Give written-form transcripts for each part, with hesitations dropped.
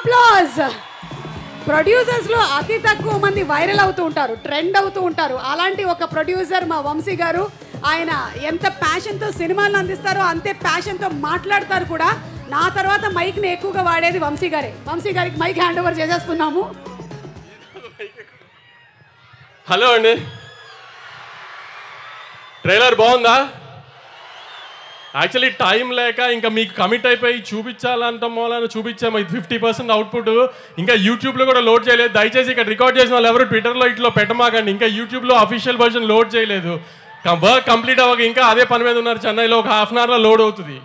Applause. ప్రొడ్యూసర్స్లో అతి తక్కువ మంది వైరల్ అవుతూ ఉంటారు, ట్రెండ్ అవుతూ ఉంటారు. అలాంటి ఒక ప్రొడ్యూసర్ మా వంశీ గారు. ఆయన ఎంత ప్యాషన్తో సినిమాలను అందిస్తారో అంతే ప్యాషన్తో మాట్లాడతారు కూడా. నా తర్వాత మైక్ని ఎక్కువగా వాడేది వంశీ గారే. వంశీ గారికి మైక్ హ్యాండ్ ఓవర్ చేసేస్తున్నాము. హలో అండి, ట్రైలర్ బాగుందా? యాక్చువల్లీ టైం లేక ఇంకా మీకు కమిట్ అయిపోయి చూపించాలంట మూలాన్ని చూపించాము. ఇది 50% అవుట్పుట్. ఇంకా యూట్యూబ్లో కూడా లోడ్ చేయలేదు. దయచేసి ఇక్కడ రికార్డ్ చేసిన వాళ్ళు ఎవరు ట్విట్టర్లో ఇట్లో పెట్టమాకండి. ఇంకా యూట్యూబ్లో అఫీషియల్ వర్షన్ లోడ్ చేయలేదు. వర్క్ కంప్లీట్ అవ్వక ఇంకా అదే పని మీద ఉన్నారు. చెన్నైలో ఒక హాఫ్ అన్ అవర్లో లోడ్ అవుతుంది.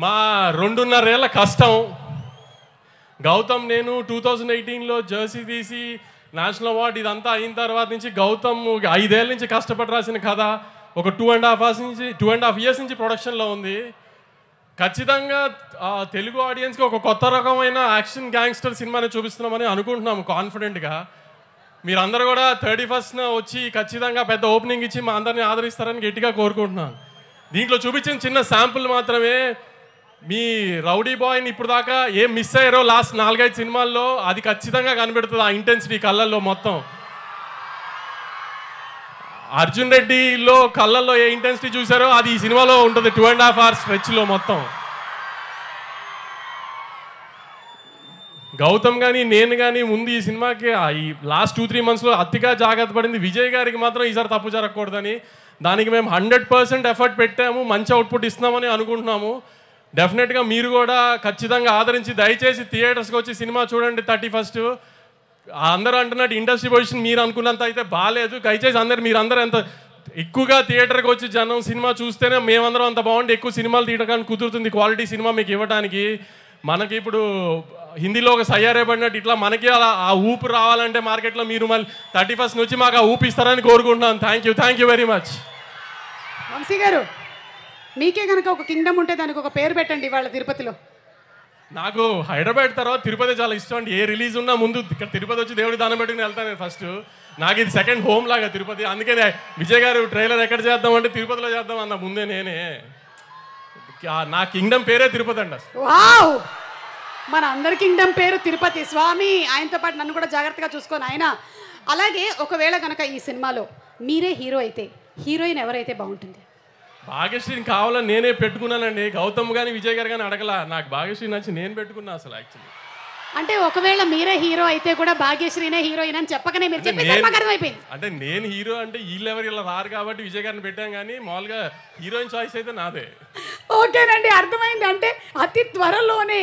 మా 2.5 ఏళ్ల కష్టం. గౌతమ్ నేను 2018లో జెర్సీ తీసి నేషనల్ అవార్డు ఇదంతా అయిన తర్వాత నుంచి గౌతమ్ 5 ఏళ్ళ నుంచి కష్టపడి రాసిన కథ ఒక 2.5 years నుంచి ప్రొడక్షన్లో ఉంది. ఖచ్చితంగా తెలుగు ఆడియన్స్కి ఒక కొత్త రకమైన యాక్షన్ గ్యాంగ్స్టర్ సినిమాని చూపిస్తున్నామని అనుకుంటున్నాము కాన్ఫిడెంట్గా. మీరందరూ కూడా 31st వచ్చి ఖచ్చితంగా పెద్ద ఓపెనింగ్ ఇచ్చి మా అందరినీ ఆదరిస్తారని గట్టిగా కోరుకుంటున్నాను. దీంట్లో చూపించిన చిన్న శాంపుల్ మాత్రమే. మీ రౌడీ బాయ్ని ఇప్పుడు దాకా ఏం మిస్ అయ్యారో లాస్ట్ 4-5 సినిమాల్లో అది ఖచ్చితంగా కనిపెడుతుంది. ఆ ఇంటెన్సిటీ కళ్ళల్లో మొత్తం. అర్జున్ రెడ్డిలో కళ్ళల్లో ఏ ఇంటెన్సిటీ చూసారో అది ఈ సినిమాలో ఉంటుంది. 2.5 hours స్ట్రెచ్లో మొత్తం. గౌతమ్ కానీ నేను కానీ ముందు ఈ సినిమాకి ఈ లాస్ట్ 2-3 monthsలో అతిగా జాగ్రత్త పడింది. విజయ్ గారికి మాత్రం ఈసారి తప్పు జరగకూడదని దానికి మేము 100% ఎఫర్ట్ పెట్టాము. మంచి అవుట్పుట్ ఇస్తున్నామని అనుకుంటున్నాము. డెఫినెట్గా మీరు కూడా ఖచ్చితంగా ఆదరించి దయచేసి థియేటర్స్కి వచ్చి సినిమా చూడండి 31st. అందరూ అంటున్నట్టు ఇండస్ట్రీ పొజిషన్ మీరు అనుకున్నంత అయితే బాగాలేదు. దయచేసి మీరందరూ ఎంత ఎక్కువగా థియేటర్కి వచ్చి జనం సినిమా చూస్తేనే మేమందరం అంత బాగుండి ఎక్కువ సినిమాలు తీయడానికి కుదురుతుంది. క్వాలిటీ సినిమా మీకు ఇవ్వడానికి. మనకి ఇప్పుడు హిందీలో ఒక సయ్యారే పడినట్టు ఇట్లా మనకి అలా ఆ ఊపు రావాలంటే మార్కెట్లో మీరు మళ్ళీ 31st నుంచి మాకు ఆ ఊపు ఇస్తారని కోరుకుంటున్నాను. Thank you very much. Vamsi garu, మీకే కనుక ఒక కింగ్డమ్ ఉంటే దానికి ఒక పేరు పెట్టండి ఇవాళ తిరుపతిలో. నాకు హైదరాబాద్ తర్వాత తిరుపతి చాలా ఇష్టం అండి. ఏ రిలీజ్ ఉన్నా ముందు ఇక్కడ తిరుపతి వచ్చి దేవుడి దానం పెట్టుకుని వెళ్తాను నేను ఫస్ట్. నాకు ఇది సెకండ్ హోమ్ లాగా తిరుపతి. అందుకనే విజయ్ గారు ట్రైలర్ ఎక్కడ చేద్దామంటే తిరుపతిలో చేద్దాం అన్న ముందే నేనే. నా కింగ్డమ్ పేరే తిరుపతి అండి. వావ్, మన అందరి కింగ్డమ్ పేరు తిరుపతి. స్వామి ఆయనతో పాటు నన్ను కూడా జాగ్రత్తగా చూసుకొని ఆయన. అలాగే ఒకవేళ కనుక ఈ సినిమాలో మీరే హీరో అయితే హీరోయిన్ ఎవరైతే బాగుంటుంది? భాగ్యశ్రీని కావాలని నేనే పెట్టుకున్నానండి. గౌతమ్ కానీ విజయ్ గారు కానీ అడగలా. నాకు భాగ్యశ్రీ నచ్చి నేను పెట్టుకున్నా అసలు. యాక్చువల్లీ అంటే ఒకవేళ మీరే హీరో అయితే కూడా భాగ్యశ్రీనే హీరోయిన్ అని చెప్పకనే మీరు చెప్పేసి అయిపోయింది. అంటే నేను హీరో అంటే వీళ్ళెవరు ఇలా రారు కాబట్టి విజయ్ గారిని పెట్టాం. కానీ మామూలుగా హీరోయిన్ చాయిస్ అయితే నాదే. ఓకేనండి, అర్థమైంది. అంటే అతి త్వరలోనే